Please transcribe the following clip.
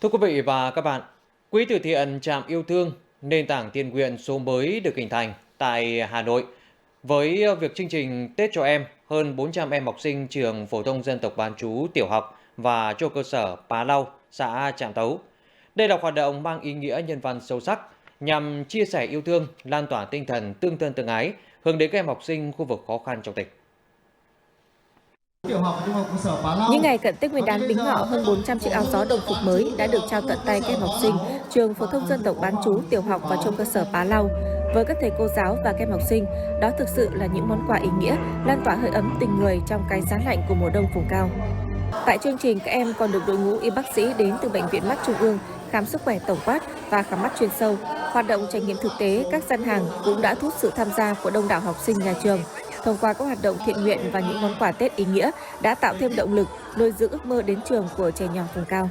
Thưa quý vị và các bạn, Quỹ từ thiện Trạm Yêu Thương, nền tảng thiện nguyện số mới được hình thành tại Hà Nội với việc chương trình Tết cho em, hơn 400 em học sinh trường phổ thông dân tộc bán trú tiểu học và trung học cơ sở Pá Lau, xã Trạm Tấu. Đây là hoạt động mang ý nghĩa nhân văn sâu sắc nhằm chia sẻ yêu thương, lan tỏa tinh thần tương thân tương ái, hướng đến các em học sinh khu vực khó khăn trong tỉnh. Tiểu học trung học cơ sở Pá Lau. Những ngày cận Tết Nguyên đán Bính Ngọ, hơn 400 chiếc áo gió đồng phục mới đã được trao tận tay các em học sinh trường phổ thông dân tộc bán trú tiểu học và trung học cơ sở Pá Lau. Với các thầy cô giáo và các em học sinh, đó thực sự là những món quà ý nghĩa, lan tỏa hơi ấm tình người trong cái giá lạnh của mùa đông vùng cao. Tại chương trình, các em còn được đội ngũ y bác sĩ đến từ Bệnh viện Mắt Trung ương khám sức khỏe tổng quát và khám mắt chuyên sâu. Hoạt động trải nghiệm thực tế các gian hàng cũng đã thu hút sự tham gia của đông đảo học sinh nhà trường. Thông qua các hoạt động thiện nguyện và những món quà Tết ý nghĩa đã tạo thêm động lực nuôi dưỡng ước mơ đến trường của trẻ nhỏ vùng cao.